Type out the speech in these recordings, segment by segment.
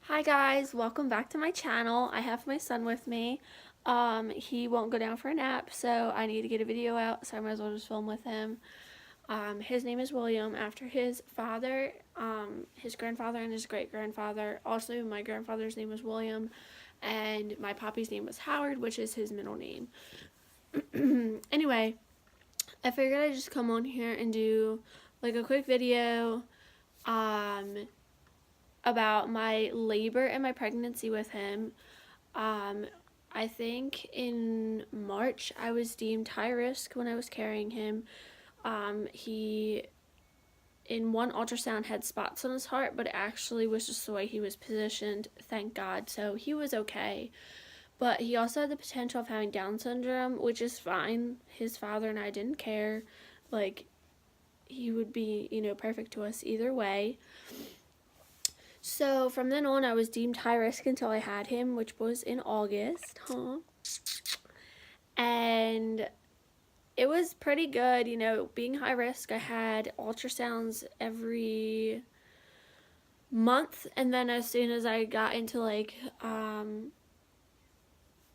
Hi guys, welcome back to my channel. I have my son with me. He won't go down for a nap, so I need to get a video out, so I might as well just film with him. His name is William, after his father, his grandfather, and his great-grandfather. Also, my grandfather's name was William, and my papi's name was Howard, which is his middle name. Anyway, I figured I'd just come on here and do like a quick video, about my labor and my pregnancy with him. I think in March I was deemed high risk when I was carrying him. He, in one ultrasound, had spots on his heart, but it actually was just the way he was positioned, thank God. So he was okay. But he also had the potential of having Down syndrome, which is fine. His father and I didn't care. Like, he would be, perfect to us either way. So from then on, I was deemed high risk until I had him, which was in August, And it was pretty good, being high risk. I had ultrasounds every month, and then as soon as I got into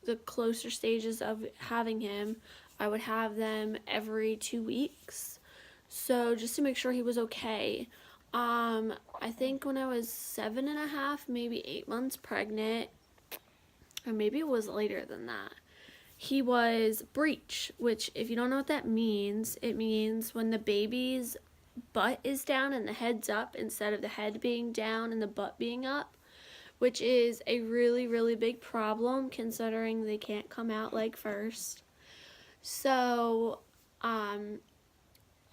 the closer stages of having him, I would have them every 2 weeks. So just to make sure he was okay. I think when I was 7.5, maybe 8 months pregnant, or maybe it was later than that, he was breech, which, if you don't know what that means, it means when the baby's butt is down and the head's up instead of the head being down and the butt being up, which is a really, really big problem considering they can't come out leg first. So,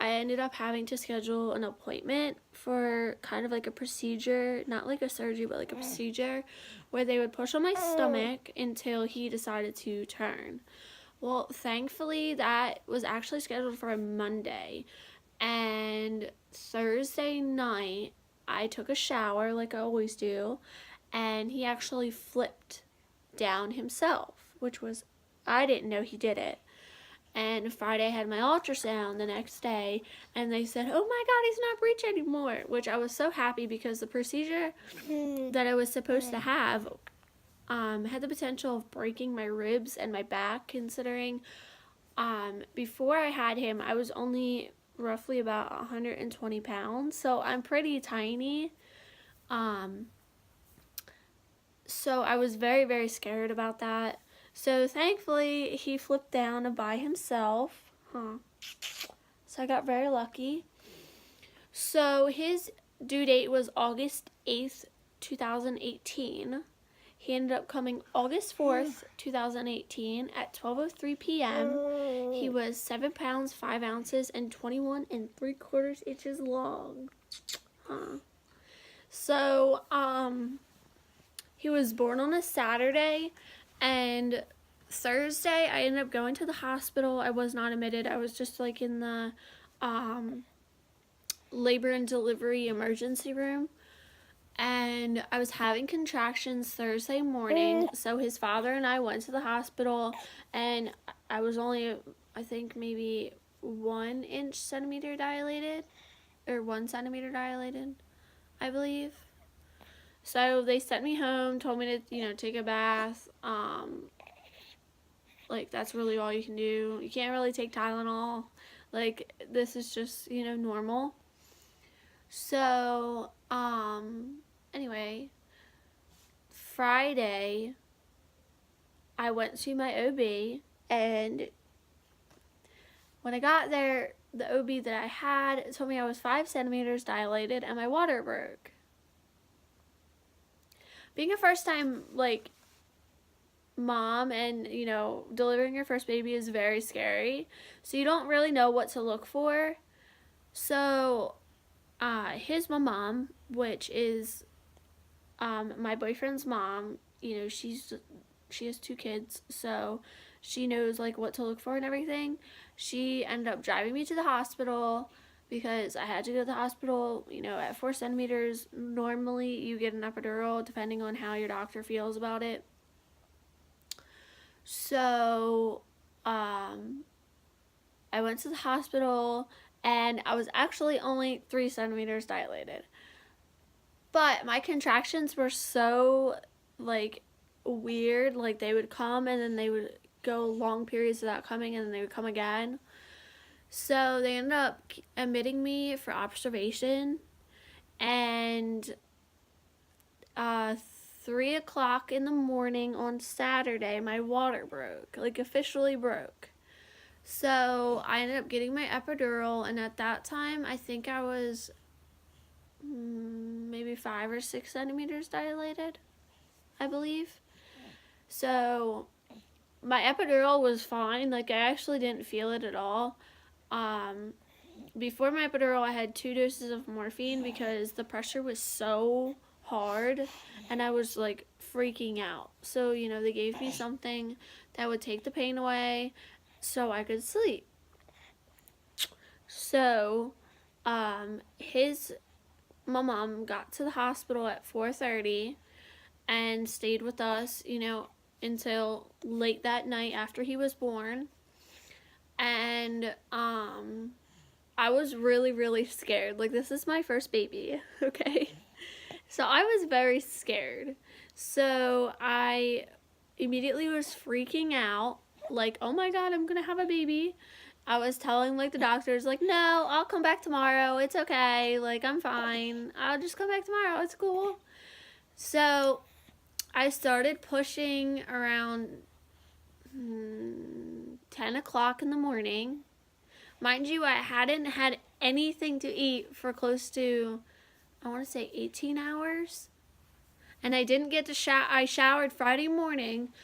I ended up having to schedule an appointment for kind of like a procedure, not like a surgery, but like a procedure where they would push on my stomach until he decided to turn. Well, thankfully, that was actually scheduled for a Monday. And Thursday night, I took a shower like I always do, and he actually flipped down himself, which was, I didn't know he did it. And Friday I had my ultrasound the next day, and they said, oh my God, he's not breech anymore, which I was so happy because the procedure that I was supposed to have had the potential of breaking my ribs and my back, considering before I had him, I was only roughly about 120 pounds, so I'm pretty tiny. So I was very, very scared about that. So thankfully, he flipped down by himself. So I got very lucky. So his due date was August 8th, 2018. He ended up coming August 4th, 2018 at 12:03 p.m. He was 7 pounds, 5 ounces, and 21 3/4 inches long. So, he was born on a Saturday, and Thursday I ended up going to the hospital. I was not admitted. I was just like in the labor and delivery emergency room, and I was having contractions Thursday morning. So his father and I went to the hospital, and I was only, I think, maybe 1 centimeter dilated, or 1 centimeter dilated, I believe. So they sent me home, told me to, take a bath. Like, that's really all you can do. You can't really take Tylenol. Like, this is just, normal. So, anyway, Friday, I went to my OB, and when I got there, the OB that I had told me I was 5 centimeters dilated and my water broke. Being a first-time, mom and, delivering your first baby is very scary. So you don't really know what to look for. So, his mom, which is my boyfriend's mom, she has 2 kids, so she knows what to look for and everything. She ended up driving me to the hospital because I had to go to the hospital, at 4 centimeters. Normally you get an epidural depending on how your doctor feels about it. So, I went to the hospital, and I was actually only 3 centimeters dilated. But my contractions were so, like, weird. Like, they would come and then they would go long periods without coming and then they would come again. So they ended up admitting me for observation, and 3 o'clock in the morning on Saturday, my water broke, like officially broke. So I ended up getting my epidural, and at that time, I think I was maybe 5 or 6 centimeters dilated, I believe. So my epidural was fine. Like, I actually didn't feel it at all. Before my epidural, I had 2 doses of morphine because the pressure was so hard and I was like freaking out. So, they gave me something that would take the pain away so I could sleep. So, my mom got to the hospital at 4:30 and stayed with us, until late that night after he was born. And, I was really, really scared. Like, this is my first baby, okay? So I was very scared. So I immediately was freaking out, like, oh my God, I'm gonna have a baby. I was telling, like, the doctors, like, no, I'll come back tomorrow. It's okay. Like, I'm fine. I'll just come back tomorrow. It's cool. So I started pushing around 10 o'clock in the morning. Mind you, I hadn't had anything to eat for close to, I want to say 18 hours. And I didn't get to I showered Friday morning.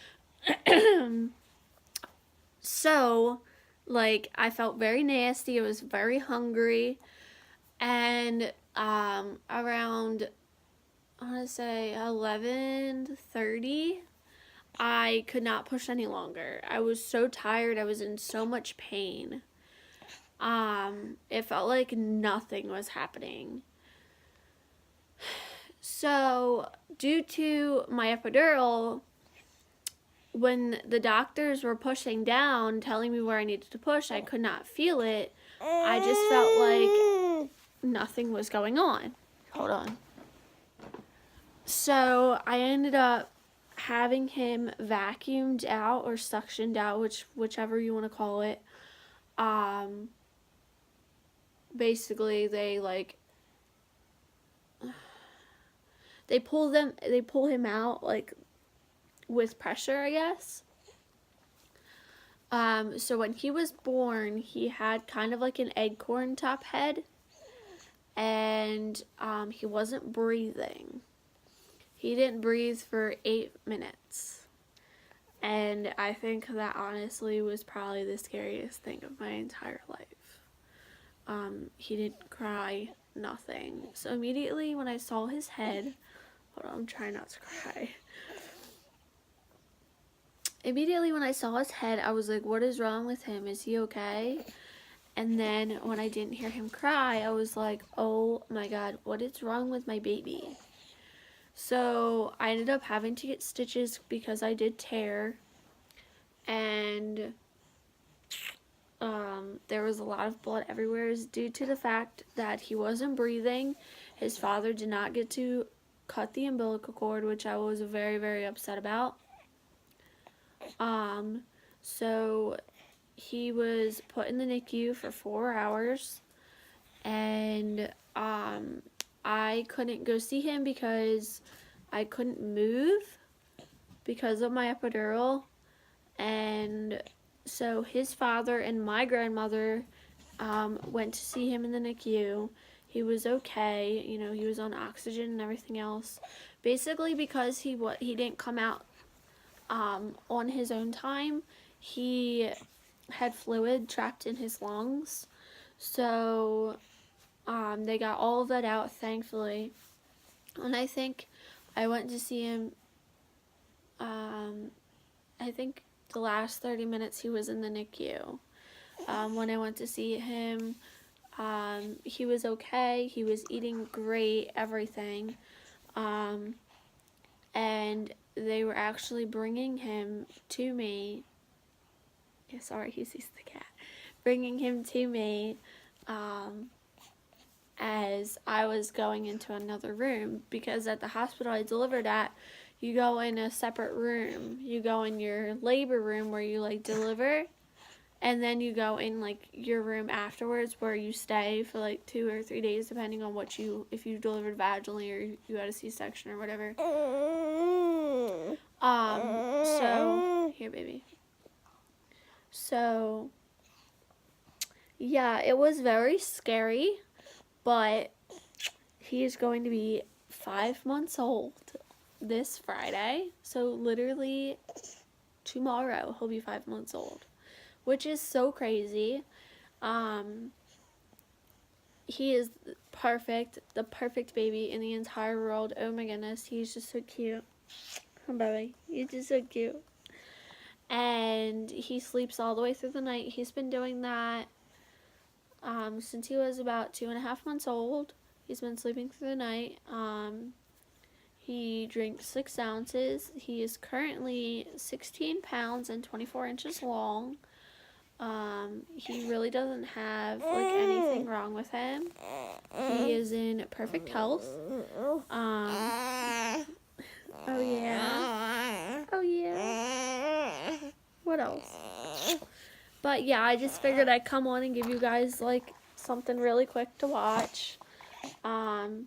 So, like, I felt very nasty. I was very hungry. And around, I want to say 11:30, I could not push any longer. I was so tired. I was in so much pain. It felt like nothing was happening. So, due to my epidural, when the doctors were pushing down, telling me where I needed to push, I could not feel it. I just felt like nothing was going on. Hold on. So, I ended up having him vacuumed out or suctioned out, whichever you want to call it. Basically, they pull him out, like, with pressure, I guess. So when he was born, he had kind of like an acorn top head, and he wasn't breathing. He didn't breathe for 8 minutes. And I think that honestly was probably the scariest thing of my entire life. He didn't cry, nothing. So immediately when I saw his head, hold on, I'm trying not to cry. Immediately when I saw his head, I was like, what is wrong with him? Is he okay? And then when I didn't hear him cry, I was like, oh my God, what is wrong with my baby? So I ended up having to get stitches because I did tear. And there was a lot of blood everywhere due to the fact that he wasn't breathing. His father did not get to cut the umbilical cord, which I was very, very upset about. So he was put in the NICU for 4 hours, and I couldn't go see him because I couldn't move because of my epidural. And so his father and my grandmother went to see him in the NICU. He was okay, he was on oxygen and everything else. Basically, because he didn't come out on his own time, he had fluid trapped in his lungs. So they got all of that out, thankfully. And I think I went to see him, I think the last 30 minutes he was in the NICU. When I went to see him, he was okay. He was eating great, everything. And they were actually bringing him to me. Yeah, sorry, he sees the cat. Bringing him to me as I was going into another room, because at the hospital I delivered at, you go in a separate room. You go in your labor room where you like deliver, and then you go in like your room afterwards where you stay for like 2 or 3 days depending on if you delivered vaginally or you had a C-section or whatever. So here, baby. So yeah, it was very scary, but he is going to be 5 months old this Friday. So literally tomorrow he'll be 5 months old, which is so crazy. He is perfect, the perfect baby in the entire world. Oh my goodness, he's just so cute. Oh, baby, he's just so cute. And he sleeps all the way through the night. He's been doing that since he was about 2.5 months old. He's been sleeping through the night. He drinks 6 ounces. He is currently 16 pounds and 24 inches long. He really doesn't have like anything wrong with him. He is in perfect health. Oh yeah. Oh yeah. What else? But yeah, I just figured I'd come on and give you guys like something really quick to watch. But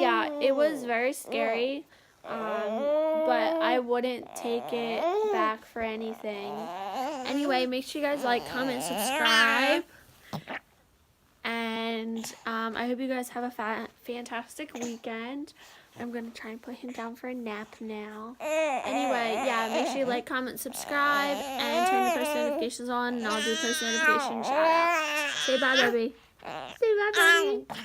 yeah, it was very scary. But I wouldn't take it back for anything. Anyway, make sure you guys like, comment, subscribe. And I hope you guys have a fantastic weekend. I'm going to try and put him down for a nap now. Anyway, yeah, make sure you like, comment, subscribe, and turn your post notifications on, and I'll do post notification shout out. Say bye, baby. Say bye, baby.